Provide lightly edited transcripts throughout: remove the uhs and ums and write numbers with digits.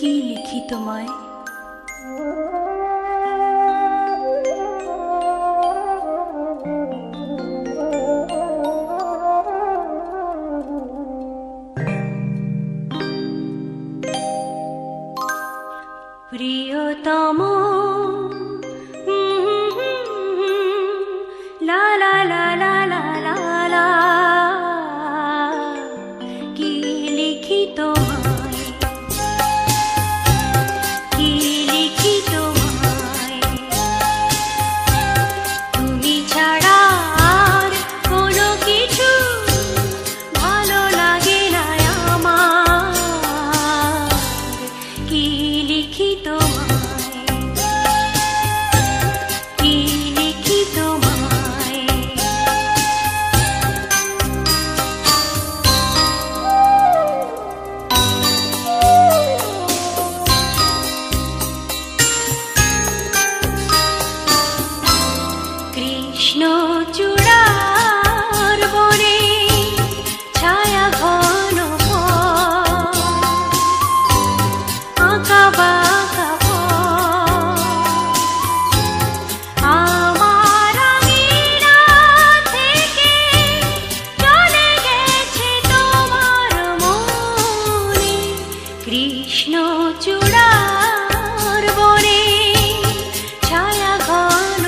কি লিখি তোমায়। প্রিয়তম লা লা লা লা লা লা লা, কি লিখি তোমায়, কি লিখি তোমায়। তুমি ছাড়া আর কোনো কিছু ভালো লাগে না আমার, কি লিখি তোমায়, কি লিখি তোমায়। কৃষ্ণ চূড়ার বনে ছায়া ঘন আঁকা বাঁকা আমার আঙিনা থেকে চলে গেছে তোমার মনে। কৃষ্ণ চূড়ার বনে ছায়া ঘন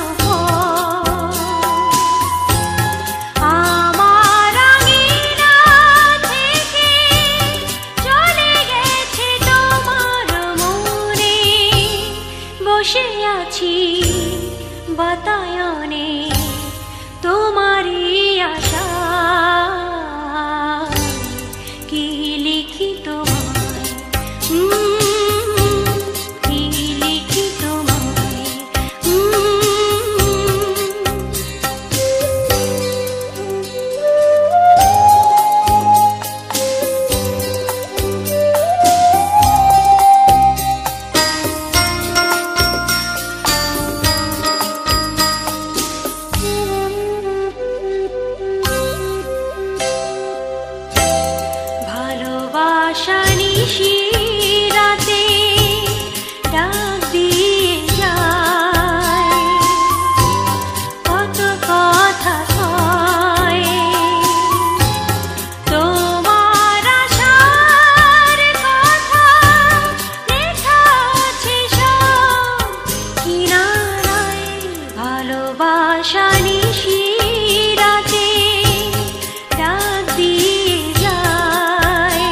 আমার আঙিনা থেকে চলে গেছে তোমার মনে। বসে আছি বাতায়নে তোমারই আশা, কি লিখি তোমায়, কি লিখি তোমায়। ভালোবাসা নিশি রাতে ডাক দিয়ে যায়, কত কথা কয় তোমার আশার কথা লেখা আছে সব কিনারায়। ভালোবাসা নিশি রাতে ডাক দিয়ে যায়,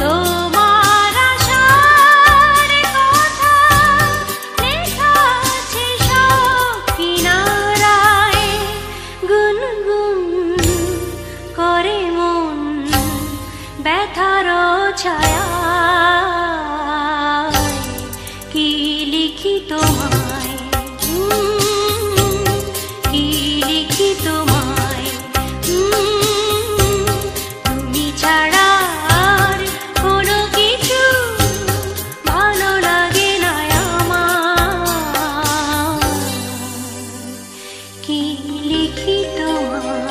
তোমার আশার কথা লেখা আছে সব কিনারায়। গুনগুন করে মন ব্যথার ছায়া, কি লিখি তোমায়, কি লিখি তোমায়। তুমি ছাড়া আর কোনো কিছু ভালো লাগে না আমার, কি লিখি তোমায়।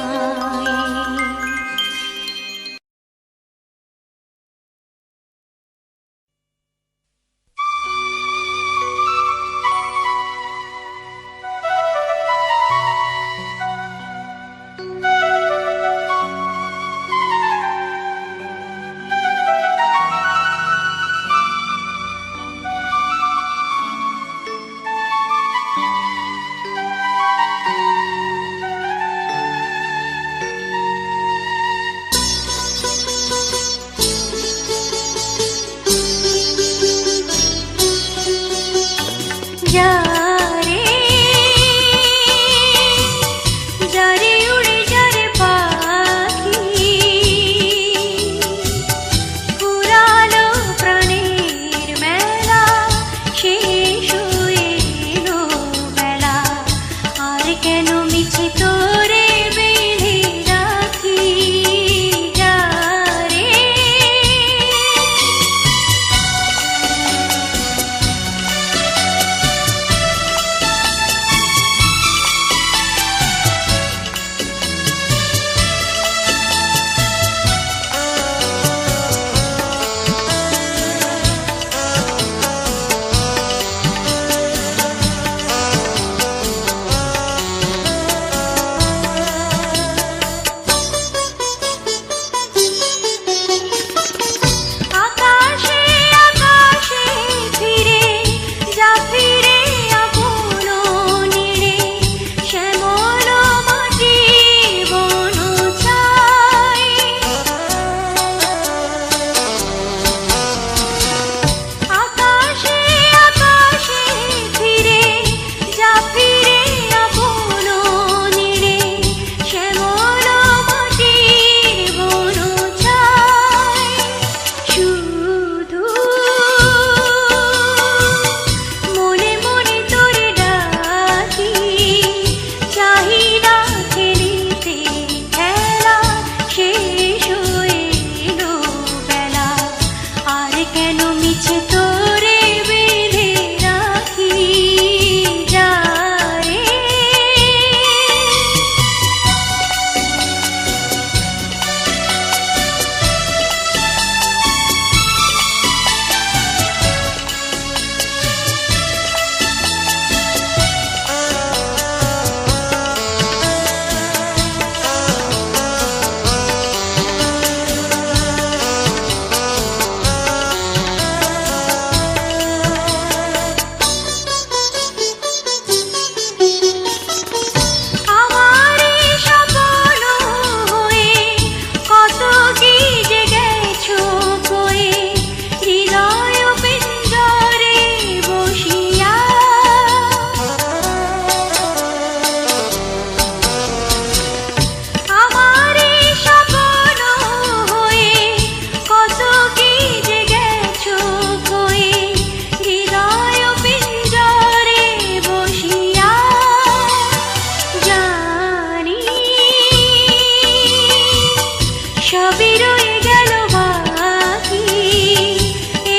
সবই রয়ে গেল বাকি,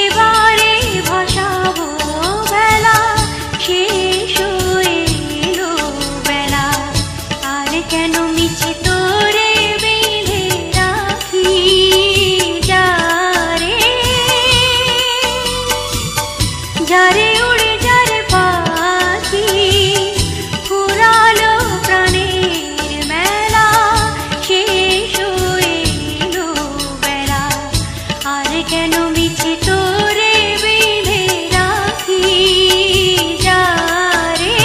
এবারে ভাসাবো বেলা, শেষ হয়ে এলো বেলা, আর কেন মিছে তোরে বেঁধে রাখি, যারে যারে উড়ে যারে পাখি, ফুরালো প্রাণের মেলা, শেষ হয়ে এলো বেলা, আর কেন মিছে তোরে বেঁধে রাখি, যারে।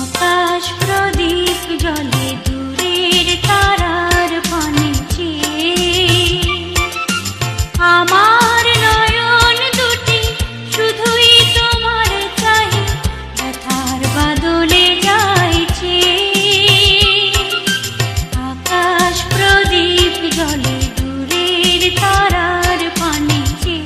আকাশ প্রদীপ জ্বলে দূরের তারার পানে চেয়ে, আমার নয়ন দুটি শুধুই তোমার চাই, ব্যথার বাদলে যাইছে। আকাশ প্রদীপ জ্বলে দূরের তারার পানে চেয়ে,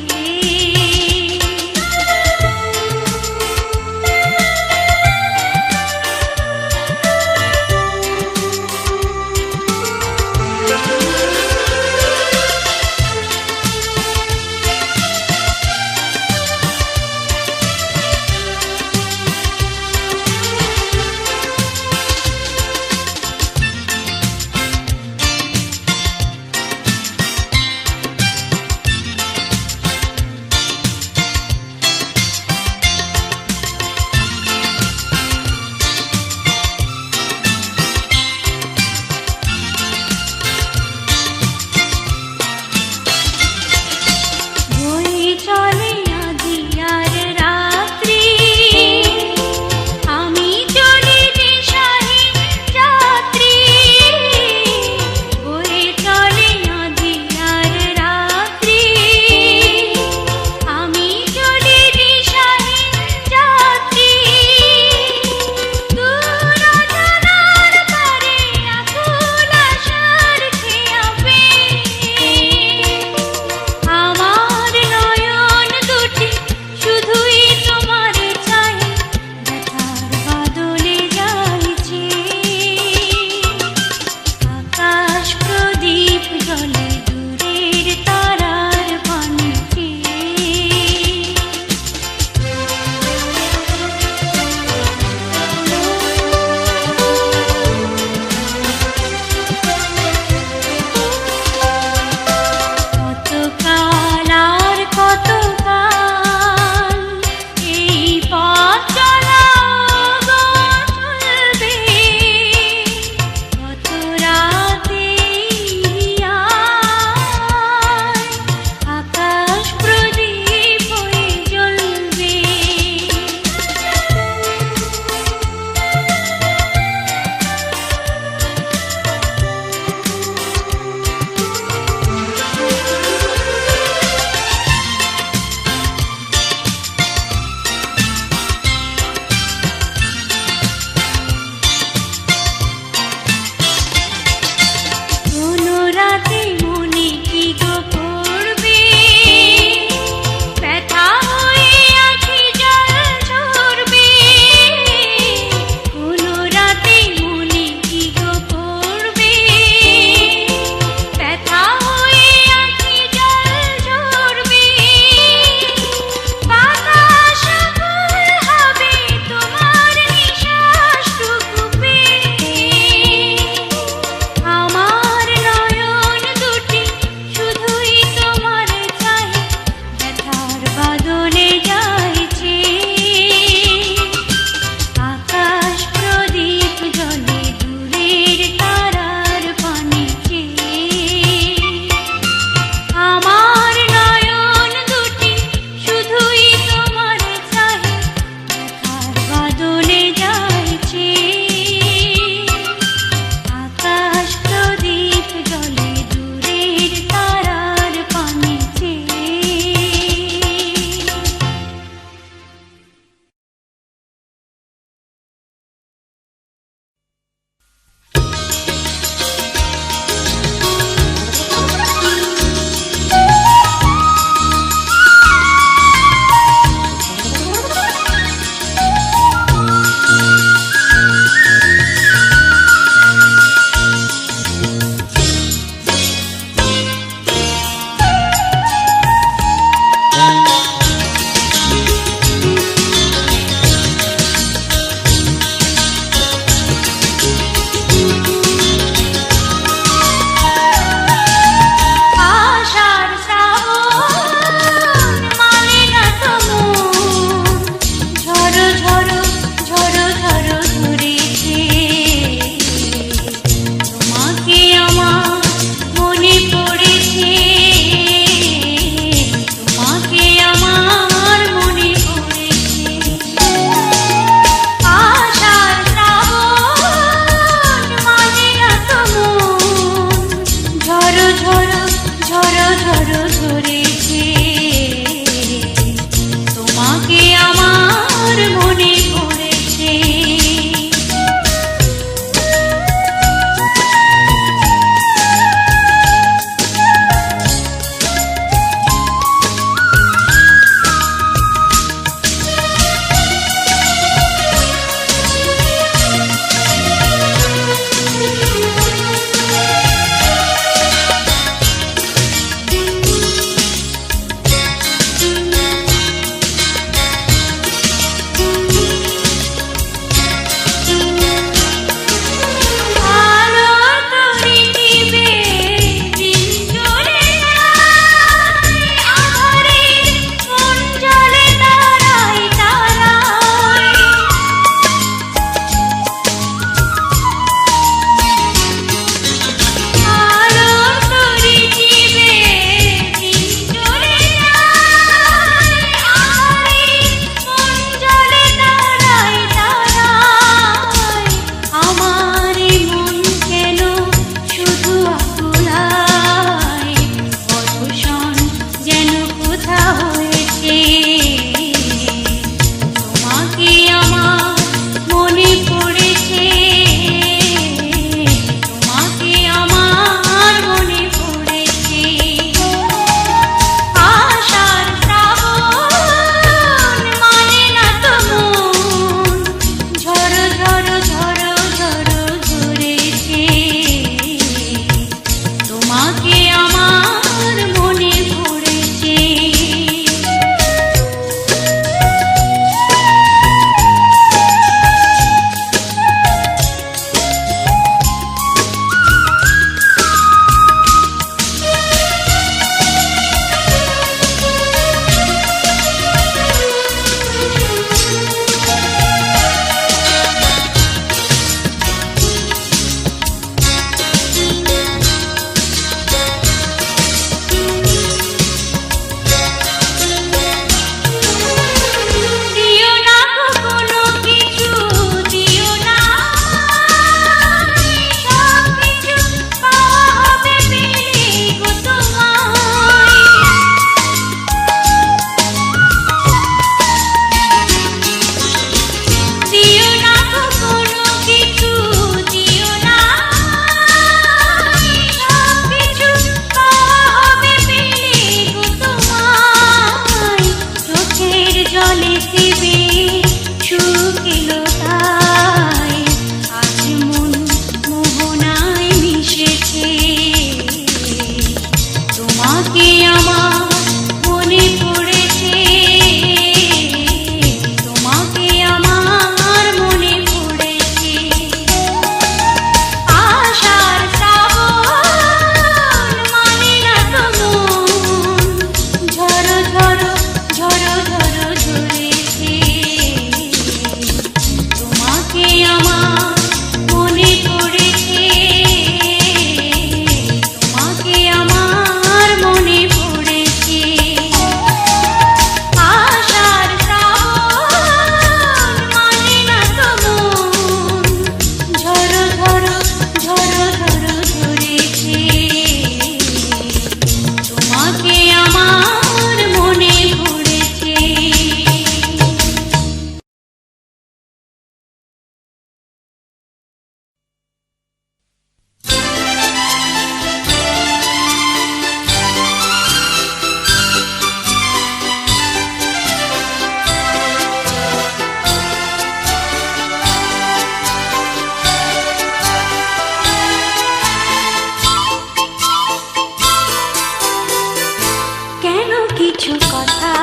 কিছু কথা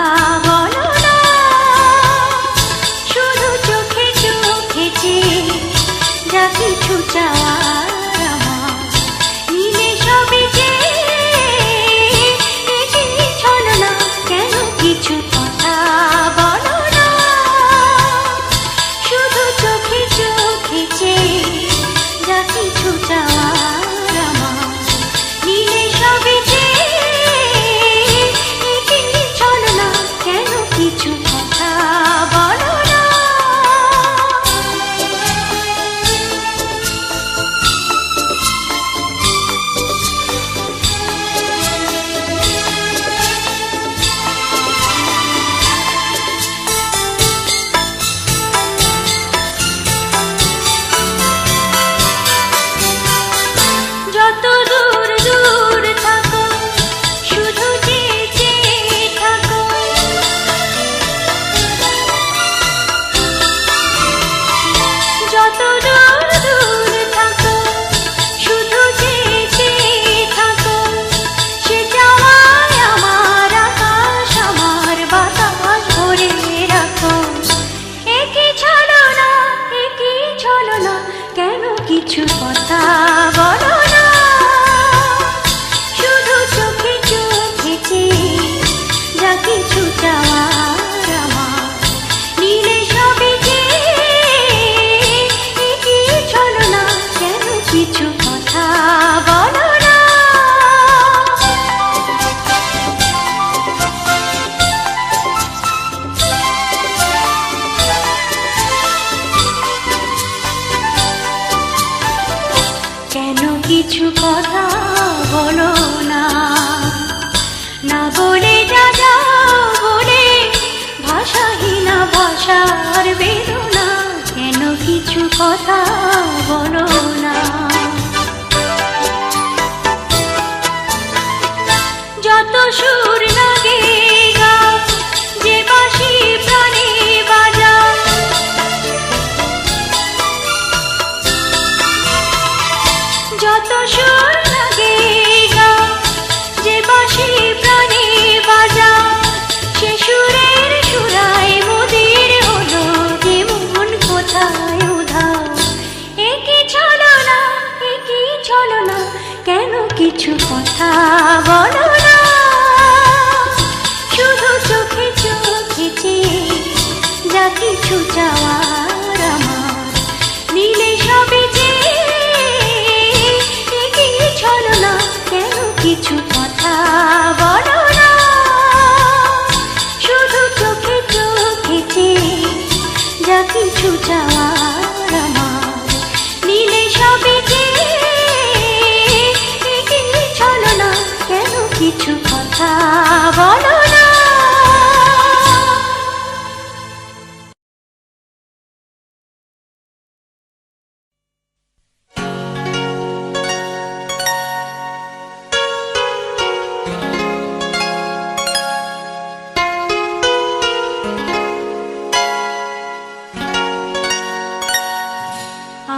বলো না, শুধু চোখে চোখে চেয়ে যা কিছু চাওয়ার আমার নিলে সবই যে এগিয়ে চলো না, কেন কিছু কথা বলো না, শুধু চোখে চোখে চেয়ে যা কিছু চাওয়ার আমার নিলে সবই যে এগিয়ে চলো না, কেন কিছু কথা বলো না। যত দূর দূর থাকো শুধু চেয়ে চেয়ে থাকো, যত দূর দূর থাকো শুধু চেয়ে চেয়ে থাকো, সে চাওয়ায় আমার আকাশ আমার বাতাস ভরে রাখো, একই চলো না, একই চলো না, কেন কিছু কথা বলো না, শুধু চোখে চোখে চেয়ে যা কিছু চাওয়ার আমার নিলে সবই যে এগিয়ে চলো না, কেন কিছু কথা বলো না। কেন কিছু কথা বলো না, না বলে যা যাও বলে ভাষাহীনা ভাষার বেদনা, কেন কিছু কথা বলো না। যত সুর লাগে গাও, যে বাঁশি প্রাণে বাজাও, যত সুর লাগে গাও, যে বাঁশি প্রাণে বাজাও, সে সুরের সুরায় মোদের হলো যে মন কোথায় উধাও, একই চলো না, একই চলো না, কেন কিছু কথা বলো না, শুধু চোখে চোখে চেয়ে যা কিছু চাওয়ার আমার নিলে সবই যে এগিয়ে চলো না, কেন কিছু কথা বলো না, শুধু চোখে চোখে চেয়ে যা কিছু চাওয়ার আমার নিলে সবই যে এগিয়ে চলো না, কেন কিছু কথা বলো না।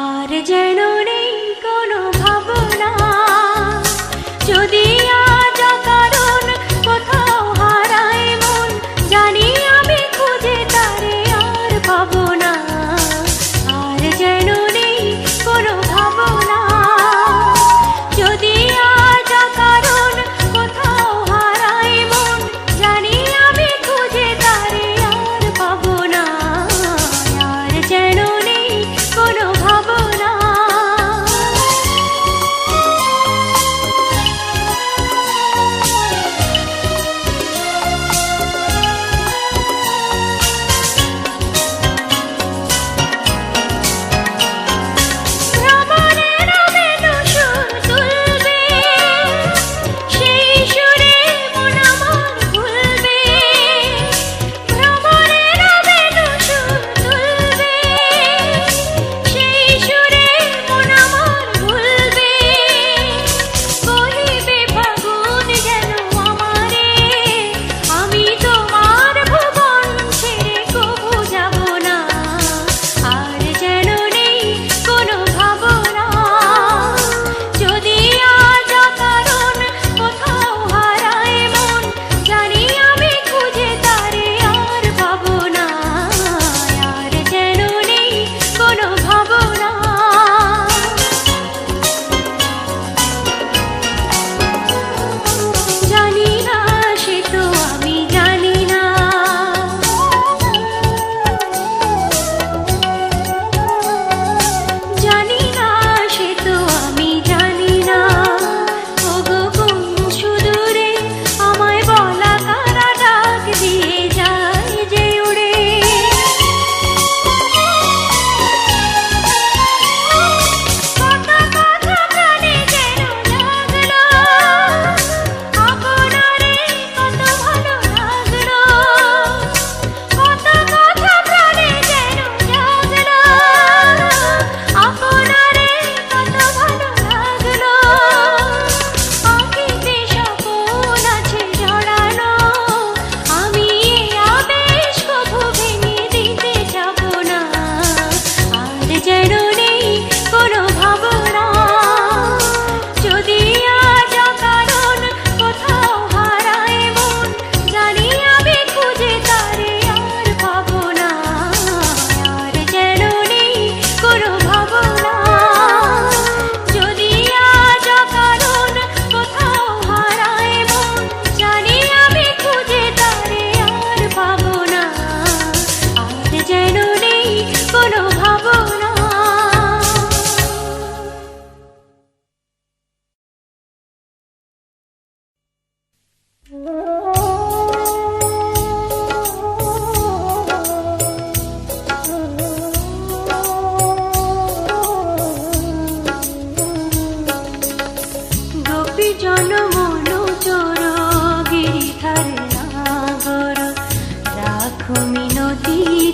আর যেন নেই কোনো ভাবনা, যদি আজ কারো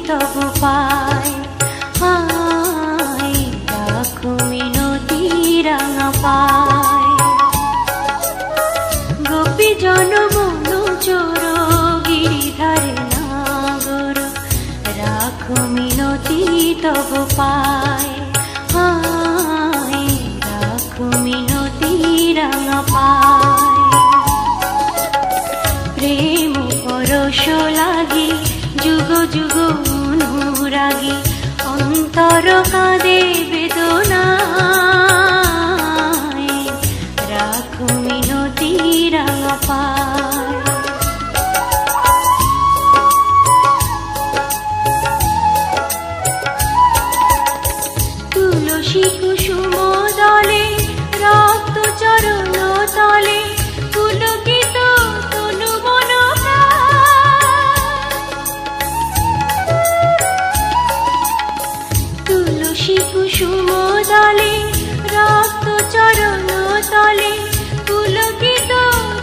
তবু পায় হায় রাখো মিনতি রাঙা পায় গোপী জনমনু চোর গিরিধারে নাগর রাখো মিনতি তবু পায় হায় রাখো মিনতি রাঙা পায় প্রেম পরশ লাগি যুগ যুগ অনুরাগী অন্তর কাঁদে বেদনায় রাখো মিনতি রাঙা পায় তুলসী কুসুম দলে রক্ত চরণ তলে পুলকিত তনু মন তুলসী কুসুম দলে রক্ত চরণ তলে পুলকিত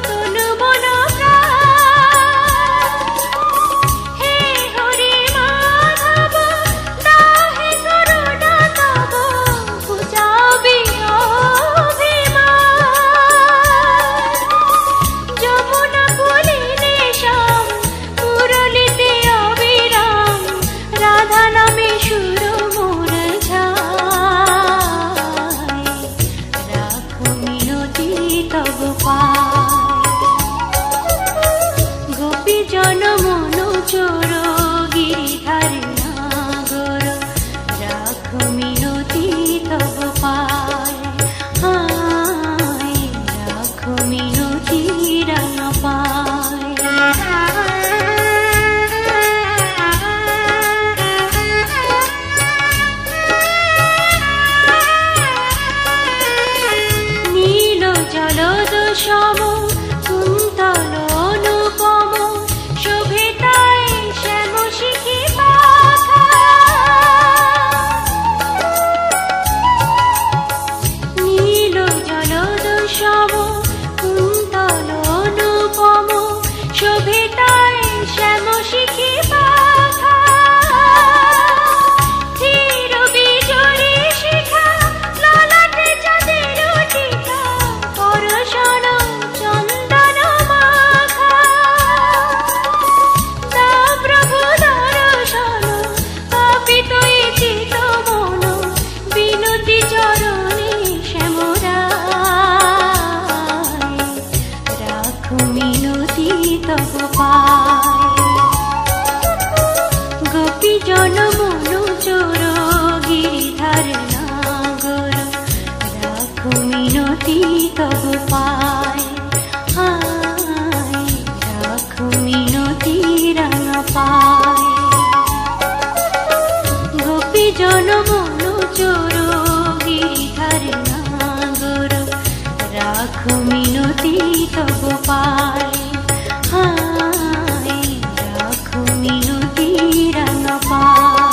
তনু মন হে হরি মাধব দাহে করুণা তব বুঝাবি অভিমান যমুনা কুলিনে শ্যাম মুরলিতে অবিরাম রাধা নামে সুর মোর ঝায় রাখো মিনতি তব পায় গোপী জনমনু চোর গিরিধারে নাগর রাখো মিনতি তব পায় হায় রাখো মিনতি রাঙা পায় নীল জলদ সম কুন্তল অনুপম শোভে তাই শ্যাম শিখি পাখা নীল জলদ সম কুন্তল অনুপম শোভে তাই শ্যাম শিখি পাখা ধীর বিজড়ি শিখা ললাটে চাঁদের টিকা পরশন চন্দন মাখা তা প্রভু দর্শন পাপিত চিত মন বিনতি চরণে শ্যামরায় রাখো মিনতি তব পায় গোপী জনমনু চোর গিরিধারে নাগর রাখো মিনতি তব পায় হায় রাখো মিনতি রাঙা পায় গোপী জনমনু চোর গিরিধারে নাগর রাখো মিনতি তব পায় হায় রাখো মিনতি রাঙা পায়।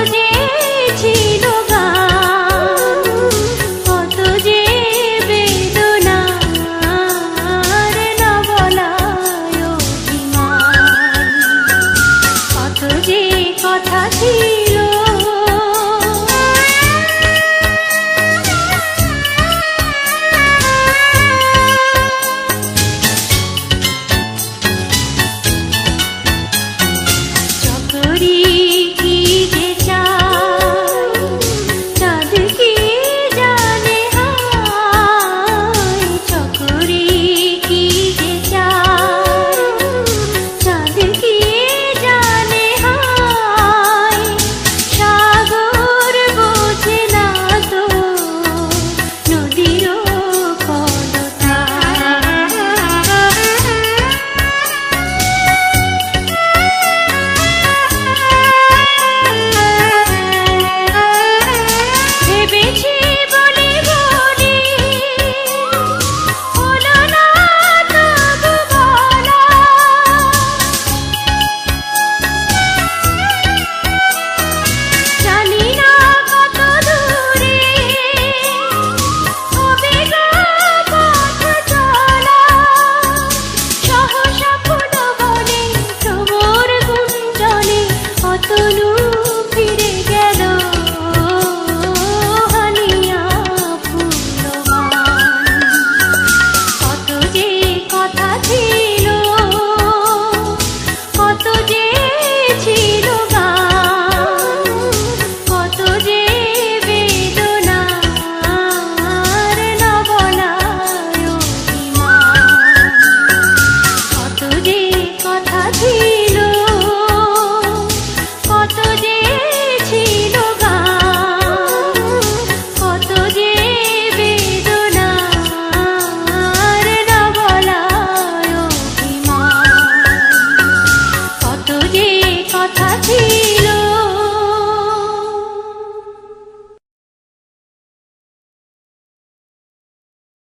যে